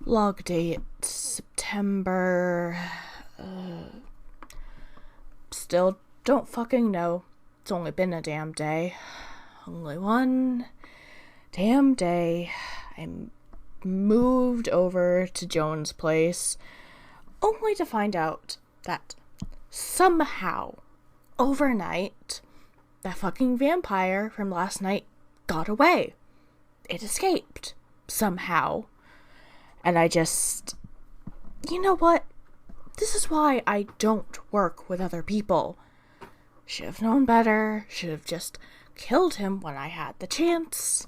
Log date September. Still don't fucking know. It's only been a damn day. Only one damn day. I moved over to Joan's place only to find out that somehow, overnight, that fucking vampire from last night got away. It escaped. Somehow. And I just... You know what? This is why I don't work with other people. Should have known better. Should have just killed him when I had the chance.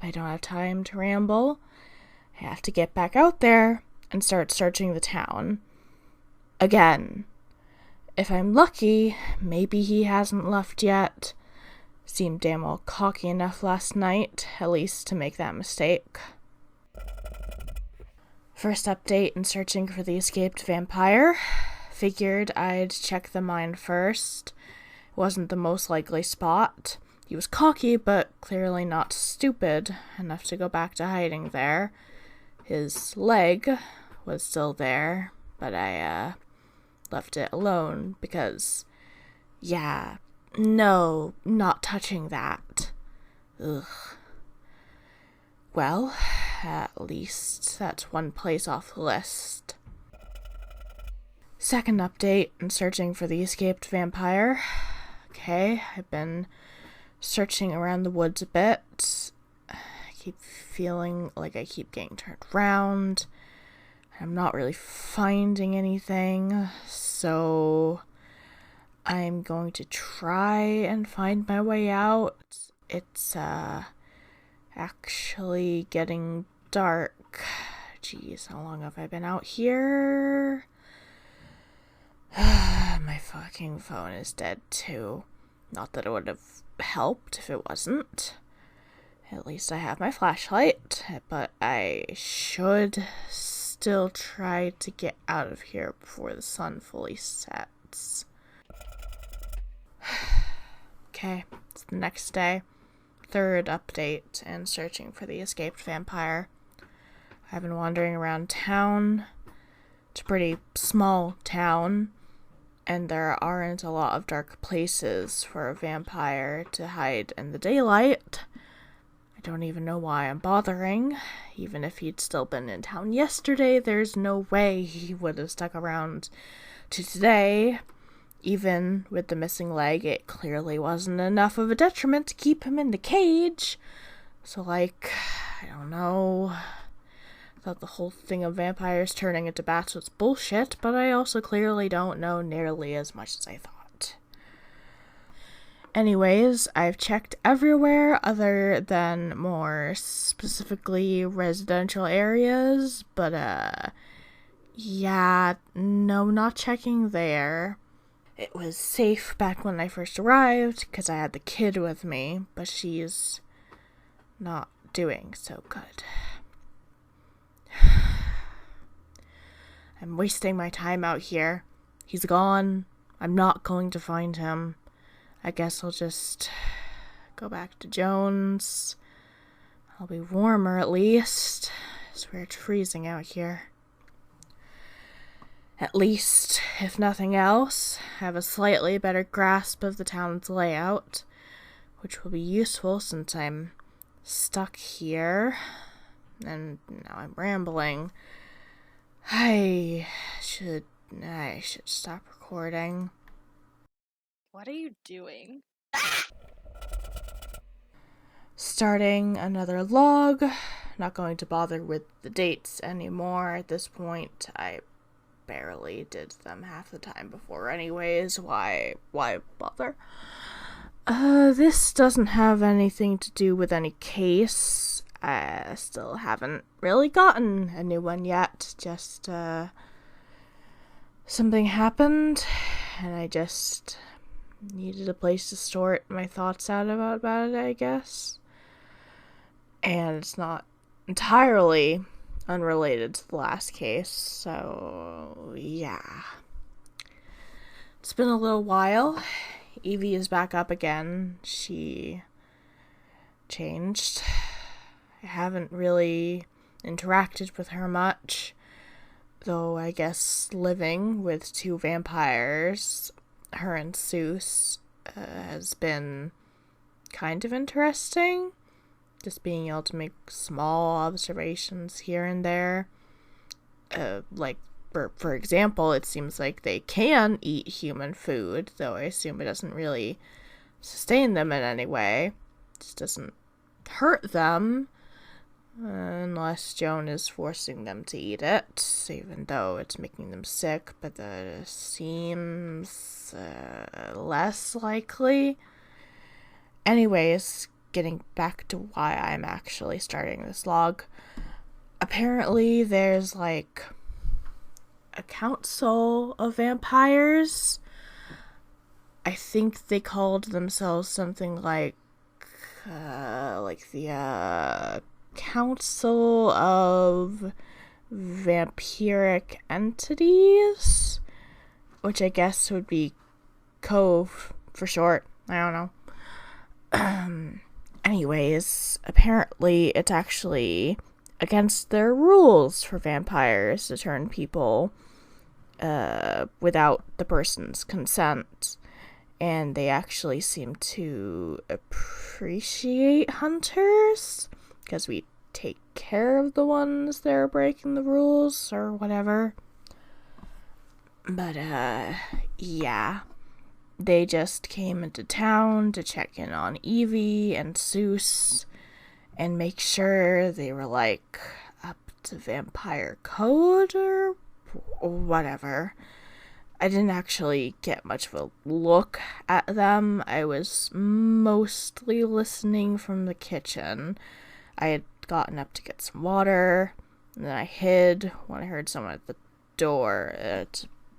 I don't have time to ramble. I have to get back out there and start searching the town. Again. If I'm lucky, maybe he hasn't left yet. Seemed damn well cocky enough last night, at least to make that mistake. First update in searching for the escaped vampire. Figured I'd check the mine first. It wasn't the most likely spot. He was cocky, but clearly not stupid enough to go back to hiding there. His leg was still there, but I left it alone because, no, not touching that. Ugh. Well, at least that's one place off the list. Second update in searching for the escaped vampire. Okay, I've been searching around the woods a bit. I keep feeling like I keep getting turned around. I'm not really finding anything, so I'm going to try and find my way out. It's, actually getting dark. Jeez, how long have I been out here? My fucking phone is dead, too. Not that it would have helped if it wasn't. At least I have my flashlight, but I should still try to get out of here before the sun fully sets. Okay, it's the next day. Third update and searching for the escaped vampire. I've been wandering around town. It's a pretty small town, and there aren't a lot of dark places for a vampire to hide in the daylight. I don't even know why I'm bothering. Even if he'd still been in town yesterday, there's no way he would have stuck around to today. Even with the missing leg, it clearly wasn't enough of a detriment to keep him in the cage. So, I don't know. I thought the whole thing of vampires turning into bats was bullshit, but I also clearly don't know nearly as much as I thought. Anyways, I've checked everywhere other than more specifically residential areas, but, no, not checking there. It was safe back when I first arrived, because I had the kid with me, but she's not doing so good. I'm wasting my time out here. He's gone. I'm not going to find him. I guess I'll just go back to Joan's. I'll be warmer at least. I swear it's freezing out here. At least, if nothing else, I have a slightly better grasp of the town's layout, which will be useful since I'm stuck here. And now I'm rambling. I should stop recording. What are you doing? Starting another log. Not going to bother with the dates anymore at this point. I barely did them half the time before anyways. Why bother? This doesn't have anything to do with any case. I still haven't really gotten a new one yet. Just, something happened, and I just needed a place to sort my thoughts out about it, I guess. And it's not entirely unrelated to the last case, so yeah. It's been a little while. Evie is back up again. She changed. I haven't really interacted with her much. Though I guess living with two vampires, her and Seuss, has been kind of interesting. Just being able to make small observations here and there. Like, for example, it seems like they can eat human food, though I assume it doesn't really sustain them in any way. It just doesn't hurt them, unless Joan is forcing them to eat it, even though it's making them sick, but that seems less likely. Anyways, getting back to why I'm actually starting this log. Apparently, there's like a council of vampires. I think they called themselves something like the Council of Vampiric Entities, which I guess would be Cove for short. I don't know. Anyways, apparently it's actually against their rules for vampires to turn people without the person's consent. And they actually seem to appreciate hunters because we take care of the ones that are breaking the rules or whatever. But, yeah. They just came into town to check in on Evie and Seuss and make sure they were, like, up to vampire code or whatever. I didn't actually get much of a look at them. I was mostly listening from the kitchen. I had gotten up to get some water, and then I hid when I heard someone at the door.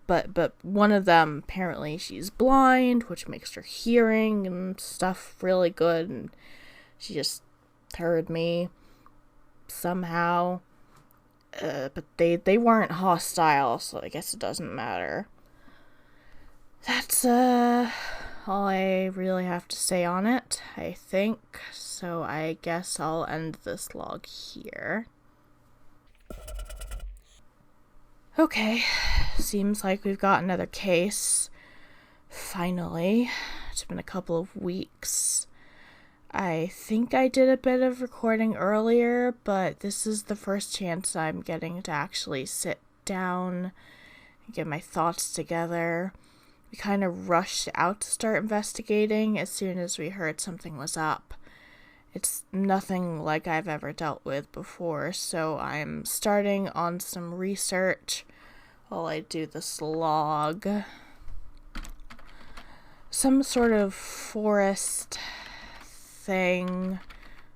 But one of them, apparently she's blind, which makes her hearing and stuff really good, and she just heard me somehow. But they weren't hostile, so I guess it doesn't matter. That's all I really have to say on it, I think. So I guess I'll end this log here. Okay, seems like we've got another case. Finally. It's been a couple of weeks. I think I did a bit of recording earlier, but this is the first chance I'm getting to actually sit down and get my thoughts together. We kind of rushed out to start investigating as soon as we heard something was up. It's nothing like I've ever dealt with before, so I'm starting on some research while I do this log. Some sort of forest thing.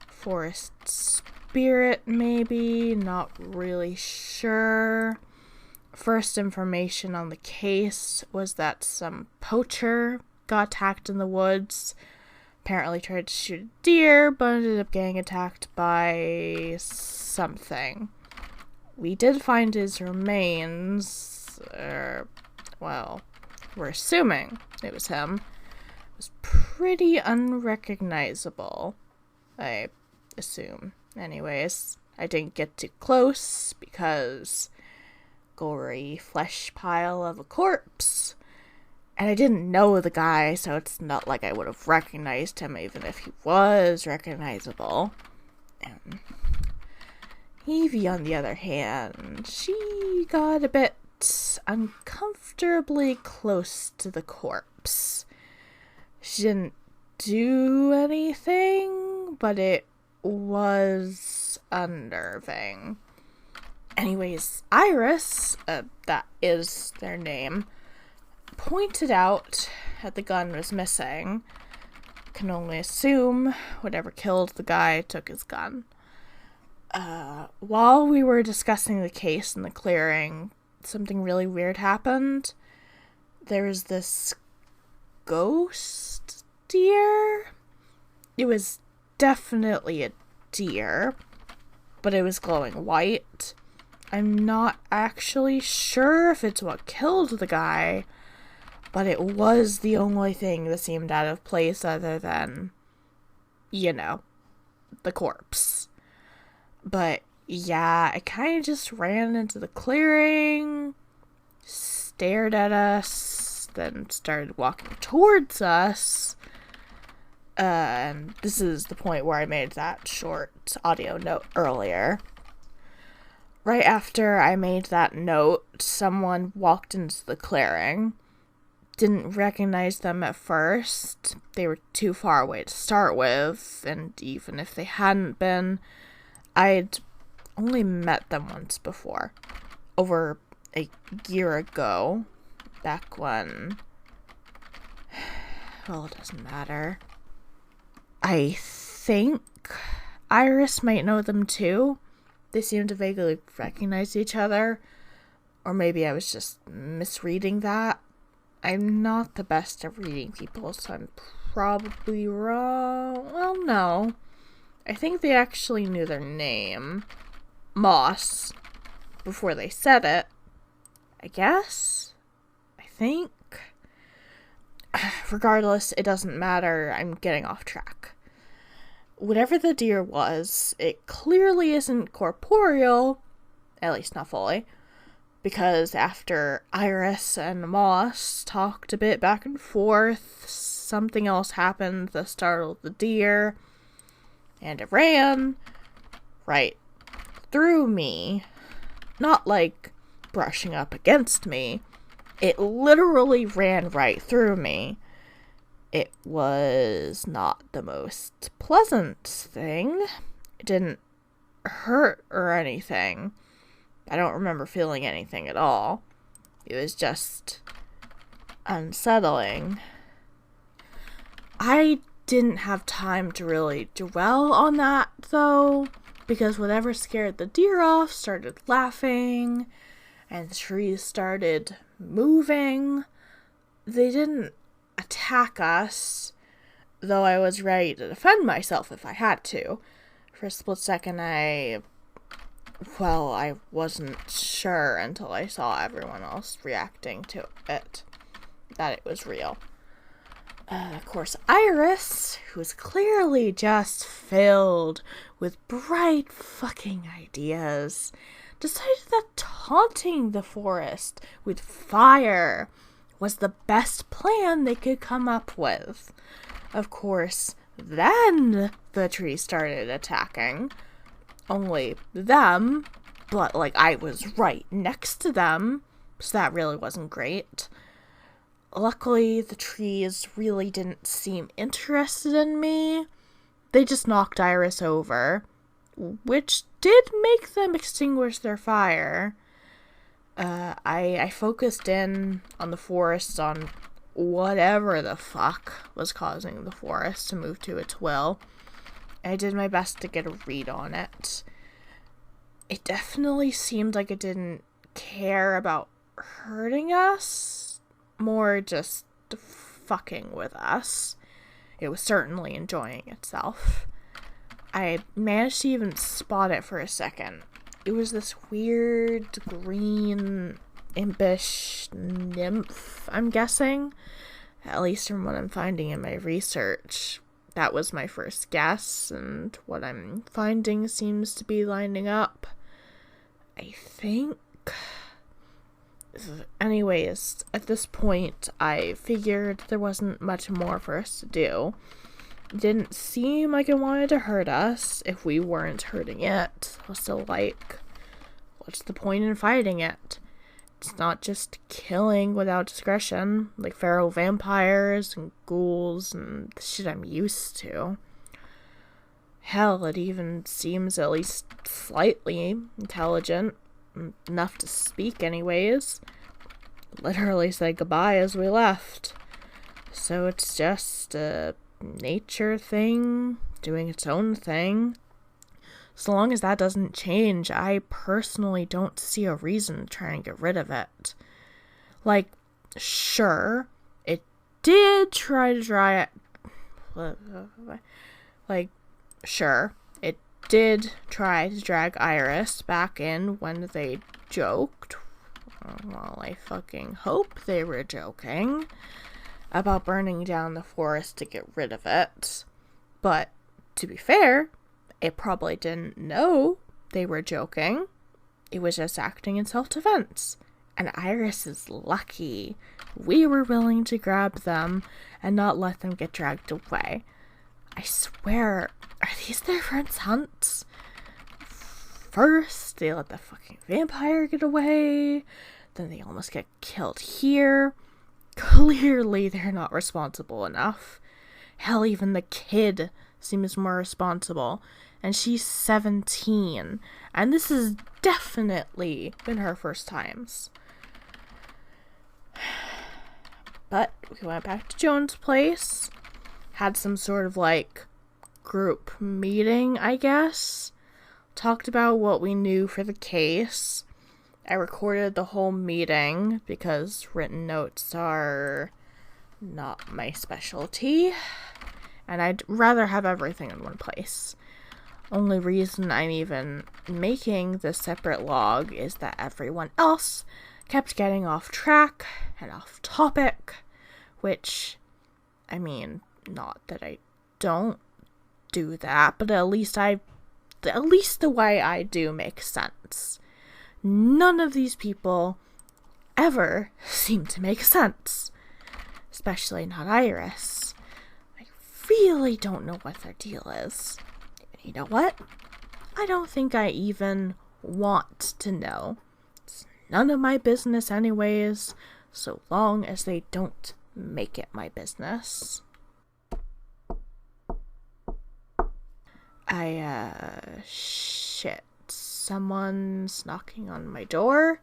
Forest spirit, maybe? Not really sure. First information on the case was that some poacher got attacked in the woods. Apparently tried to shoot a deer, but ended up getting attacked by something. We did find his remains. Well, we're assuming it was him. It was pretty unrecognizable, I assume. Anyways, I didn't get too close because gory flesh pile of a corpse. And I didn't know the guy, so it's not like I would have recognized him even if he was recognizable. Evie, on the other hand, she got a bit uncomfortably close to the corpse. She didn't do anything, but it was unnerving. Anyways, Iris, that is their name, pointed out that the gun was missing. Can only assume whatever killed the guy took his gun. While we were discussing the case in the clearing, something really weird happened. There was this ghost deer. It was definitely a deer, but it was glowing white. I'm not actually sure if it's what killed the guy, but it was the only thing that seemed out of place other than, the corpse. But Yeah, I kind of just ran into the clearing, stared at us, then started walking towards us. And this is the point where I made that short audio note earlier. Right after I made that note, someone walked into the clearing. Didn't recognize them at first. They were too far away to start with, and even if they hadn't been, I'd only met them once before. Over a year ago. Back when... Well, it doesn't matter. I think Iris might know them too. They seem to vaguely recognize each other. Or maybe I was just misreading that. I'm not the best at reading people, so I'm probably wrong. Well, no. I think they actually knew their name. Moss. Before they said it. I guess? I think? Regardless, it doesn't matter. I'm getting off track. Whatever the deer was, it clearly isn't corporeal, at least not fully, because after Iris and Moss talked a bit back and forth, something else happened that startled the deer, and it ran right through me. Not like brushing up against me. It literally ran right through me. It was not the most pleasant thing. It didn't hurt or anything. I don't remember feeling anything at all. It was just unsettling. I didn't have time to really dwell on that, though, because whatever scared the deer off started laughing, and the trees started moving. They didn't attack us, though I was ready to defend myself if I had to. For a split second, I wasn't sure until I saw everyone else reacting to it, that it was real. Of course, Iris, who was clearly just filled with bright fucking ideas, decided that taunting the forest with fire was the best plan they could come up with. Of course, then the tree started attacking. Only them, but I was right next to them, so that really wasn't great. Luckily, the trees really didn't seem interested in me. They just knocked Iris over, which did make them extinguish their fire. I focused in on the forest, on whatever the fuck was causing the forest to move to its will. I did my best to get a read on it. It definitely seemed like it didn't care about hurting us, more just fucking with us. It was certainly enjoying itself. I managed to even spot it for a second. It was this weird green impish nymph, I'm guessing. At least from what I'm finding in my research. That was my first guess, and what I'm finding seems to be lining up. I think. Anyways, at this point, I figured there wasn't much more for us to do. It didn't seem like it wanted to hurt us if we weren't hurting it. I was still like, what's the point in fighting it? It's not just killing without discretion, like feral vampires and ghouls and the shit I'm used to. Hell, it even seems at least slightly intelligent, enough to speak anyways. Literally said goodbye as we left. So it's just a nature thing, doing its own thing. So long as that doesn't change, I personally don't see a reason to try and get rid of it. Sure, it did try to drag Iris back in when they joked. Well, I fucking hope they were joking about burning down the forest to get rid of it. But, to be fair, it probably didn't know they were joking. It was just acting in self-defense. And Iris is lucky. We were willing to grab them and not let them get dragged away. I swear, are these their friends' hunts? First, they let the fucking vampire get away. Then they almost get killed here. Clearly, they're not responsible enough. Hell, even the kid seems more responsible. And she's 17. And this has definitely been her first times. But we went back to Joan's place. Had some sort of, like, group meeting, I guess. Talked about what we knew for the case. I recorded the whole meeting because written notes are not my specialty. And I'd rather have everything in one place. Only reason I'm even making this separate log is that everyone else kept getting off track and off topic, which, I mean, not that I don't do that, but at least the way I do makes sense. None of these people ever seem to make sense. Especially not Iris. I really don't know what their deal is. You know what? I don't think I even want to know. It's none of my business anyways, so long as they don't make it my business. Shit. Someone's knocking on my door.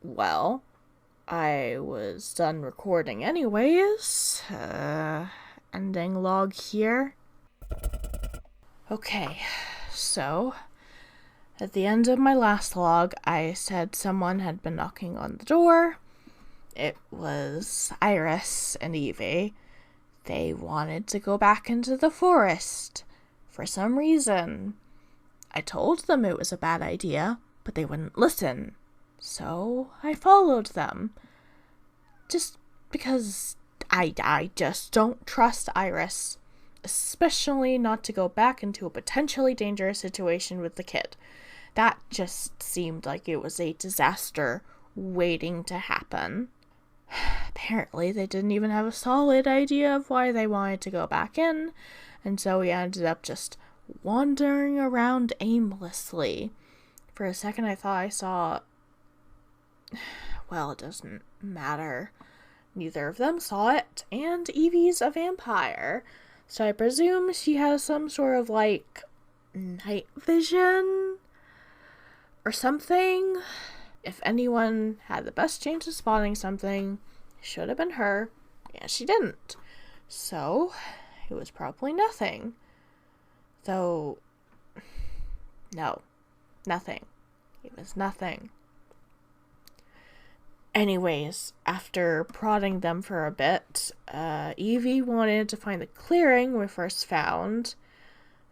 Well, I was done recording anyways. Ending log here. Okay, so at the end of my last log, I said someone had been knocking on the door. It was Iris and Evie. They wanted to go back into the forest for some reason. I told them it was a bad idea, but they wouldn't listen. So I followed them. Just because I just don't trust Iris. Especially not to go back into a potentially dangerous situation with the kid. That just seemed like it was a disaster waiting to happen. Apparently, they didn't even have a solid idea of why they wanted to go back in, and so we ended up just wandering around aimlessly. For a second, I thought I saw... Well, it doesn't matter. Neither of them saw it, and Evie's a vampire. So I presume she has some sort of, like, night vision or something. If anyone had the best chance of spotting something, it should have been her. Yeah, she didn't. So, it was probably nothing. Though, no, nothing. It was nothing. Anyways, after prodding them for a bit, Evie wanted to find the clearing we first found.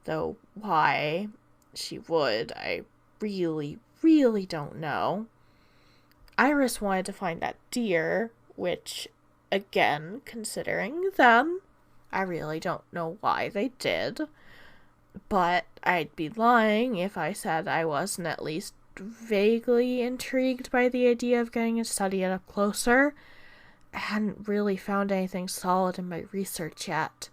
Though why she would, I really, really don't know. Iris wanted to find that deer, which, again, considering them, I really don't know why they did. But I'd be lying if I said I wasn't at least vaguely intrigued by the idea of getting to study it up closer. I hadn't really found anything solid in my research yet,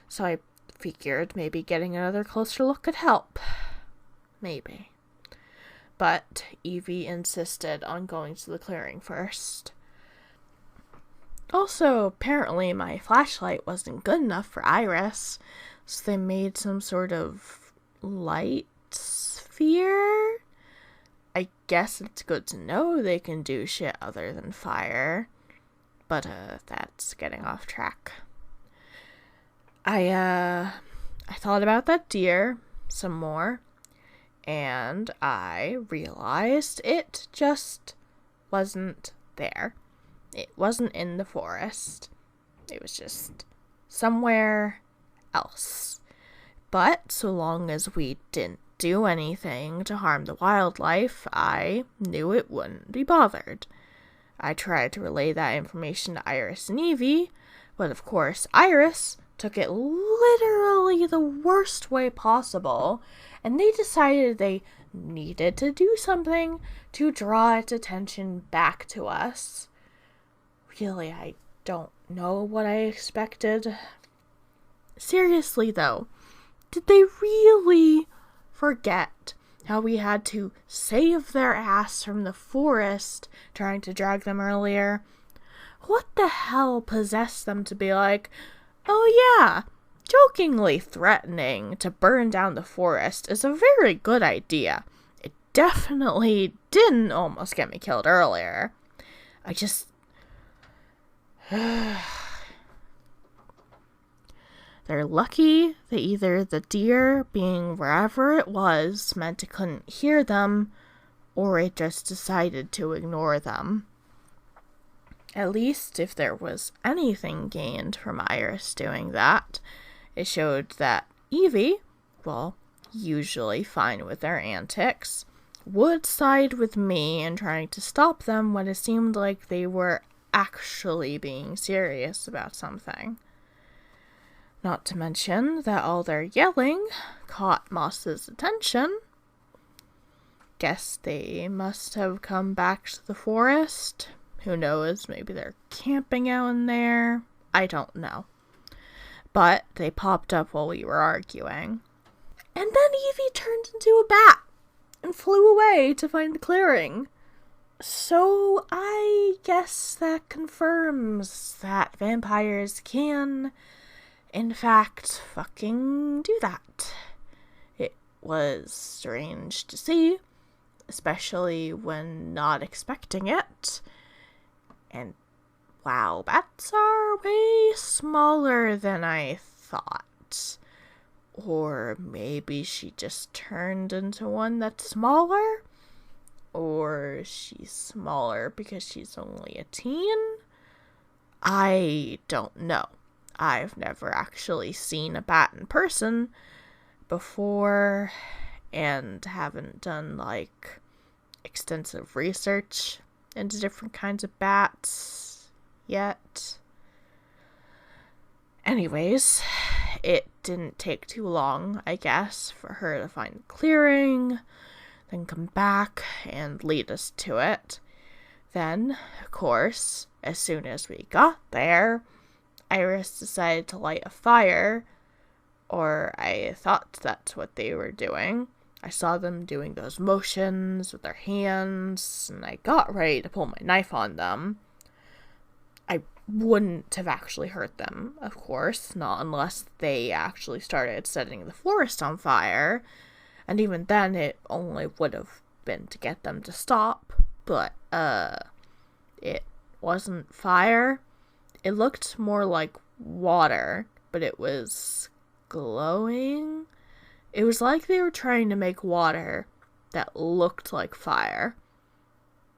so I figured maybe getting another closer look could help. Maybe. But Evie insisted on going to the clearing first. Also, apparently my flashlight wasn't good enough for Iris, so they made some sort of light sphere? I guess it's good to know they can do shit other than fire. But, that's getting off track. I thought about that deer some more, and I realized it just wasn't there. It wasn't in the forest. It was just somewhere else. But so long as we didn't do anything to harm the wildlife, I knew it wouldn't be bothered. I tried to relay that information to Iris and Evie, but of course Iris took it literally the worst way possible, and they decided they needed to do something to draw its attention back to us. Really, I don't know what I expected. Seriously, though, did they really forget how we had to save their ass from the forest trying to drag them earlier? What the hell possessed them to be like, oh yeah, jokingly threatening to burn down the forest is a very good idea. It definitely didn't almost get me killed earlier. I just... They're lucky that either the deer, being wherever it was, meant it couldn't hear them, or it just decided to ignore them. At least, if there was anything gained from Iris doing that, it showed that Evie, well, usually fine with their antics, would side with me in trying to stop them when it seemed like they were actually being serious about something. Not to mention that all their yelling caught Moss's attention. Guess they must have come back to the forest. Who knows, maybe they're camping out in there. I don't know. But they popped up while we were arguing. And then Evie turned into a bat and flew away to find the clearing. So I guess that confirms that vampires can, in fact, fucking do that. It was strange to see, especially when not expecting it. And wow, bats are way smaller than I thought. Or maybe she just turned into one that's smaller? Or she's smaller because she's only a teen? I don't know. I've never actually seen a bat in person before and haven't done, like, extensive research into different kinds of bats yet. Anyways, it didn't take too long, I guess, for her to find the clearing, then come back and lead us to it. Then, of course, as soon as we got there, Iris decided to light a fire, or I thought that's what they were doing. I saw them doing those motions with their hands, and I got ready to pull my knife on them. I wouldn't have actually hurt them, of course, not unless they actually started setting the forest on fire, and even then it only would have been to get them to stop, but, it wasn't fire. It looked more like water, but it was glowing. It was like they were trying to make water that looked like fire.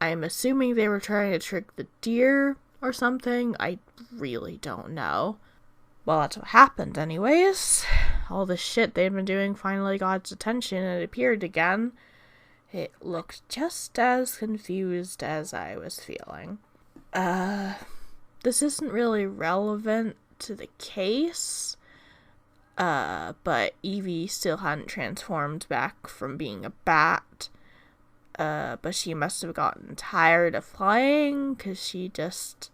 I'm assuming they were trying to trick the deer or something. I really don't know. Well, that's what happened anyways. All the shit they'd been doing finally got its attention and it appeared again. It looked just as confused as I was feeling. This isn't really relevant to the case, but Evie still hadn't transformed back from being a bat, but she must have gotten tired of flying, because she just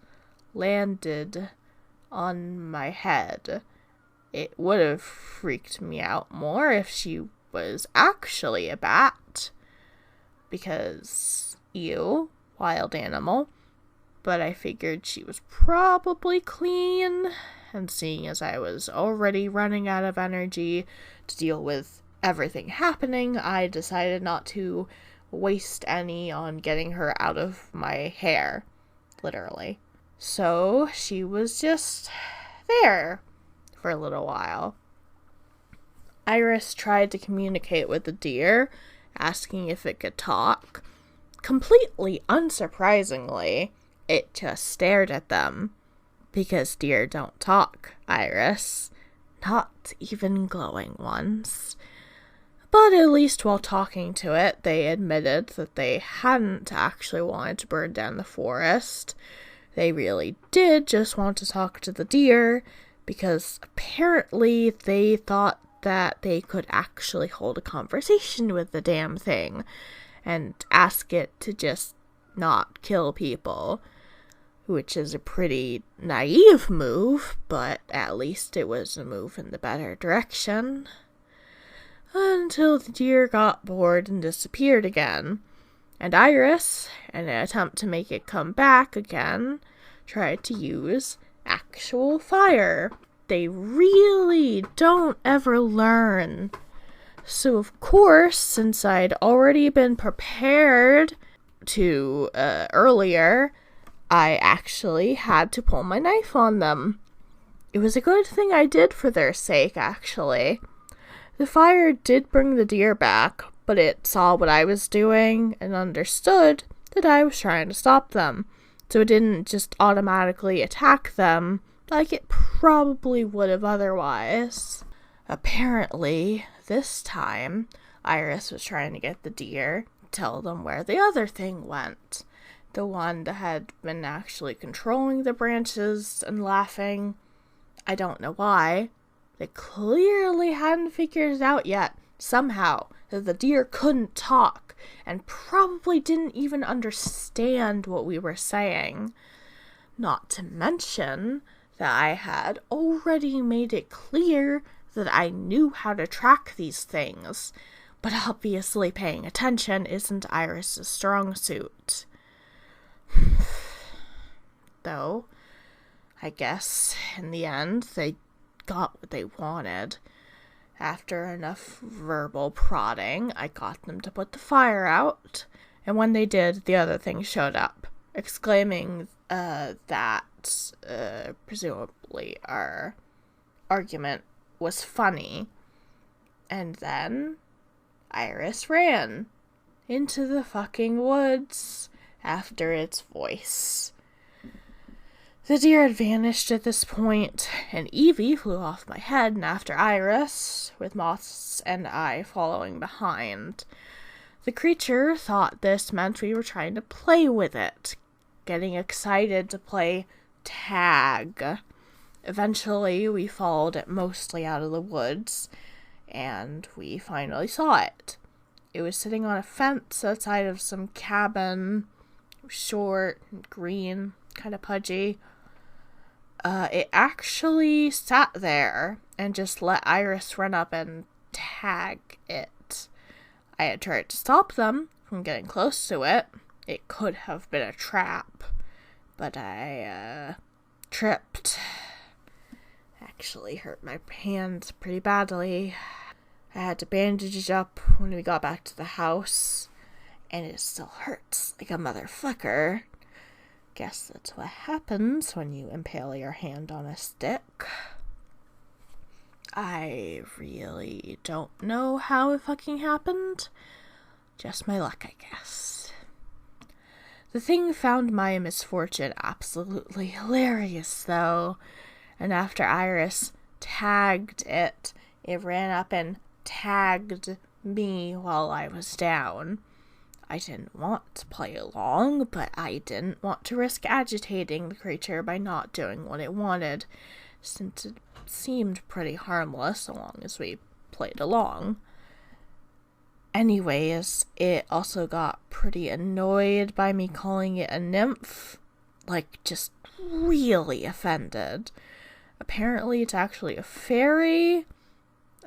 landed on my head. It would have freaked me out more if she was actually a bat, because, ew, wild animal. But I figured she was probably clean, and seeing as I was already running out of energy to deal with everything happening, I decided not to waste any on getting her out of my hair, literally. So she was just there for a little while. Iris tried to communicate with the deer, asking if it could talk. Completely unsurprisingly, it just stared at them. Because deer don't talk, Iris. Not even glowing ones. But at least while talking to it, they admitted that they hadn't actually wanted to burn down the forest. They really did just want to talk to the deer, because apparently they thought that they could actually hold a conversation with the damn thing and ask it to just not kill people, which is a pretty naive move, but at least it was a move in the better direction. Until the deer got bored and disappeared again, and Iris, in an attempt to make it come back again, tried to use actual fire. They really don't ever learn. So of course, since I'd already been prepared to earlier, I actually had to pull my knife on them. It was a good thing I did for their sake, actually. The fire did bring the deer back, but it saw what I was doing and understood that I was trying to stop them, so it didn't just automatically attack them like it probably would have otherwise. Apparently, this time, Iris was trying to get the deer to tell them where the other thing went. The one that had been actually controlling the branches and laughing. I don't know why. They clearly hadn't figured it out yet, somehow, that the deer couldn't talk, and probably didn't even understand what we were saying. Not to mention that I had already made it clear that I knew how to track these things, but obviously paying attention isn't Iris's strong suit. Though, I guess, in the end, they got what they wanted. After enough verbal prodding, I got them to put the fire out, and when they did, the other thing showed up, exclaiming that presumably our argument was funny. And then Iris ran into the fucking woods after its voice. The deer had vanished at this point, and Evie flew off my head and after Iris, with Moss and I following behind. The creature thought this meant we were trying to play with it, getting excited to play tag. Eventually, we followed it mostly out of the woods, and we finally saw it. It was sitting on a fence outside of some cabin, short and green, kind of pudgy. It actually sat there and just let Iris run up and tag it. I had tried to stop them from getting close to it. It could have been a trap, but I tripped. Actually hurt my hand pretty badly. I had to bandage it up when we got back to the house, and it still hurts like a motherfucker. Guess that's what happens when you impale your hand on a stick. I really don't know how it fucking happened. Just my luck, I guess. The thing found my misfortune absolutely hilarious, though, and after Iris tagged it, it ran up and tagged me while I was down. I didn't want to play along, but I didn't want to risk agitating the creature by not doing what it wanted, since it seemed pretty harmless so long as we played along. Anyways, it also got pretty annoyed by me calling it a nymph, like just really offended. Apparently it's actually a fairy.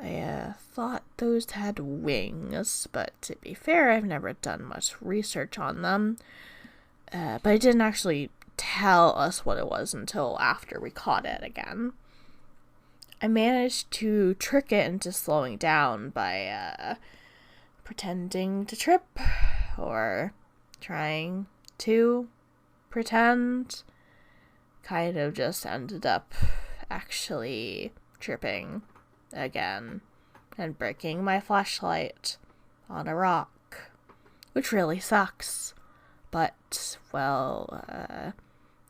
I thought those had wings, but to be fair, I've never done much research on them. But it didn't actually tell us what it was until after we caught it again. I managed to trick it into slowing down by pretending to trip, or trying to pretend. Kind of just ended up actually tripping again and breaking my flashlight on a rock, which really sucks. But, well,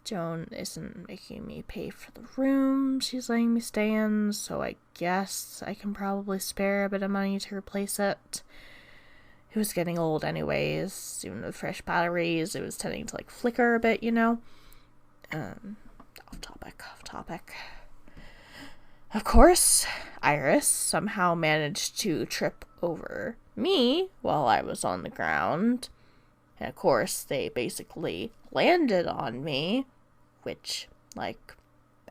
Joan isn't making me pay for the room she's letting me stay in, so I guess I can probably spare a bit of money to replace it. It was getting old anyways, even with fresh batteries, it was tending to, flicker a bit, you know? Off topic. Of course, Iris somehow managed to trip over me while I was on the ground. And of course, they basically landed on me, which, like,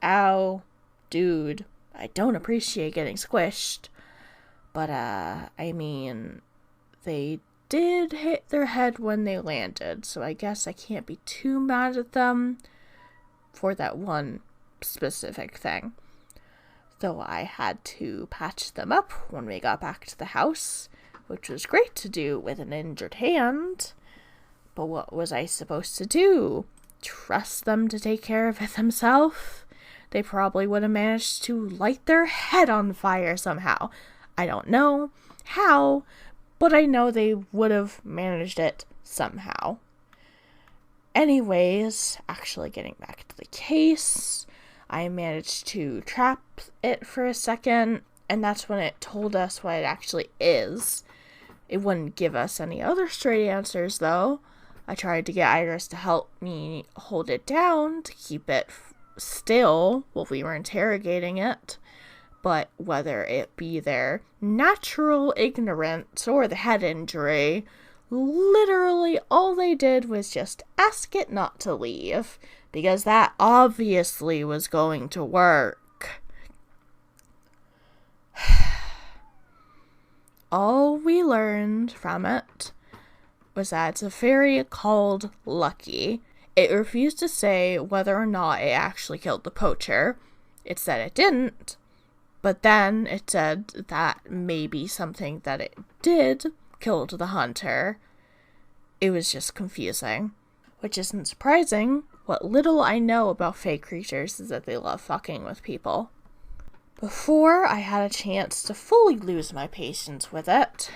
ow, dude, I don't appreciate getting squished. But, they did hit their head when they landed, so I guess I can't be too mad at them for that one specific thing. Though I had to patch them up when we got back to the house, which was great to do with an injured hand. But what was I supposed to do? Trust them to take care of it themselves? They probably would have managed to light their head on fire somehow. I don't know how, but I know they would have managed it somehow. Anyways, actually getting back to the case, I managed to trap it for a second, and that's when it told us what it actually is. It wouldn't give us any other straight answers, though. I tried to get Iris to help me hold it down to keep it still while we were interrogating it. But whether it be their natural ignorance or the head injury, literally all they did was just ask it not to leave, because that obviously was going to work. All we learned from it was that it's a fairy called Lucky. It refused to say whether or not it actually killed the poacher. It said it didn't, but then it said that maybe something that it did killed the hunter. It was just confusing, which isn't surprising. What little I know about fey creatures is that they love fucking with people. Before I had a chance to fully lose my patience with it,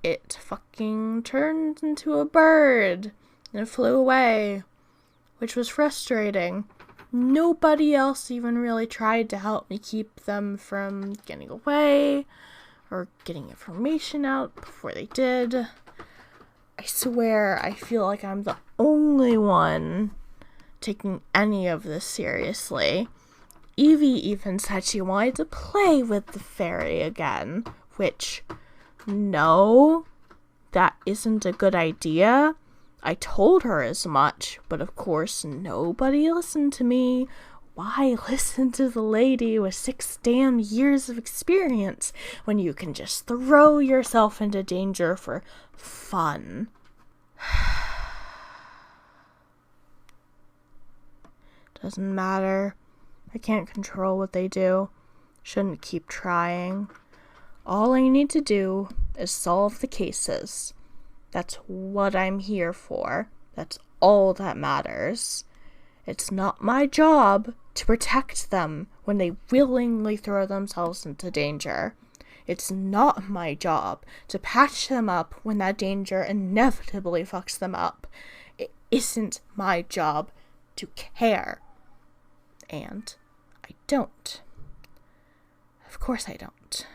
it fucking turned into a bird and flew away, which was frustrating. Nobody else even really tried to help me keep them from getting away or getting information out before they did. I swear I feel like I'm the only one taking any of this seriously. Evie even said she wanted to play with the fairy again, which, no, that isn't a good idea. I told her as much, but of course nobody listened to me. Why listen to the lady with 6 damn years of experience when you can just throw yourself into danger for fun? Doesn't matter. I can't control what they do. Shouldn't keep trying. All I need to do is solve the cases. That's what I'm here for. That's all that matters. It's not my job to protect them when they willingly throw themselves into danger. It's not my job to patch them up when that danger inevitably fucks them up. It isn't my job to care. And I don't. Of course I don't.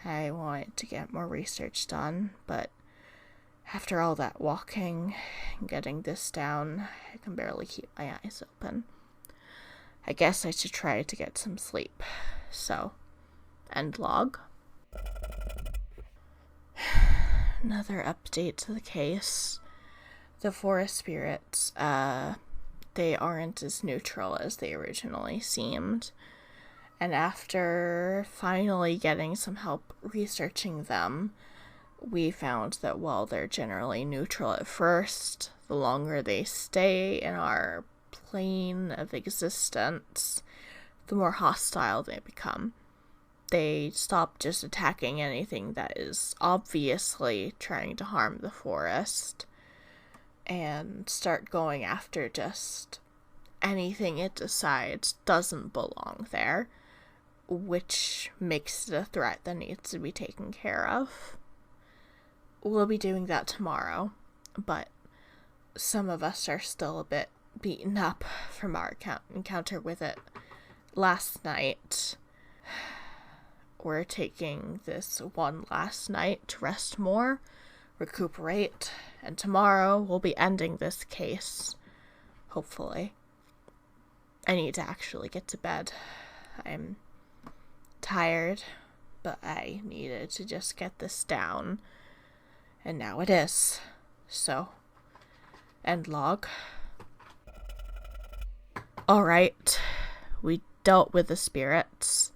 I wanted to get more research done, but after all that walking and getting this down, I can barely keep my eyes open. I guess I should try to get some sleep. So, end log. Another update to the case. The forest spirits, they aren't as neutral as they originally seemed. And after finally getting some help researching them, we found that while they're generally neutral at first, the longer they stay in our plane of existence, the more hostile they become. They stop just attacking anything that is obviously trying to harm the forest, and start going after just anything it decides doesn't belong there, which makes it a threat that needs to be taken care of. We'll be doing that tomorrow, but some of us are still a bit beaten up from our encounter with it last night. We're taking this one last night to rest more, recuperate, and tomorrow we'll be ending this case, hopefully. I need to actually get to bed. I'm tired, but I needed to just get this down. And now it is. So, end log. Alright, we dealt with the spirits.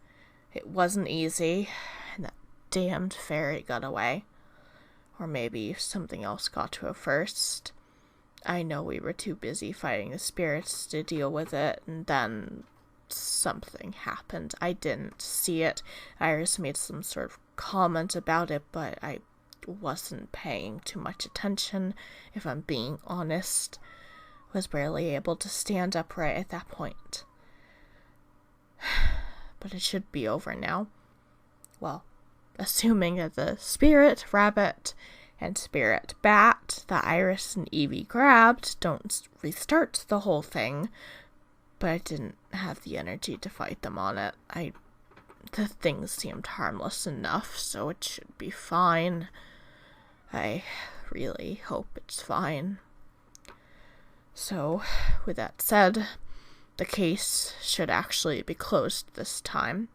It wasn't easy, and that damned fairy got away. Or maybe something else got to it first. I know we were too busy fighting the spirits to deal with it, and then something happened. I didn't see it. Iris made some sort of comment about it, but I wasn't paying too much attention, if I'm being honest. Was barely able to stand upright at that point. But it should be over now. Well, assuming that the spirit rabbit and spirit bat that Iris and Evie grabbed don't restart the whole thing, but I didn't have the energy to fight them on it. The things seemed harmless enough, so it should be fine. I really hope it's fine. So, with that said, the case should actually be closed this time.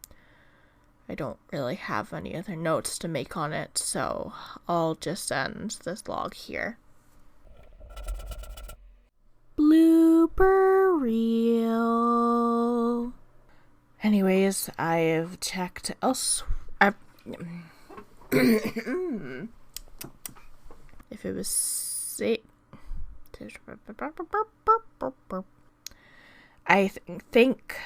I don't really have any other notes to make on it, so I'll just end this log here. Blooper reel. Anyways, I've checked else. If it was safe. I think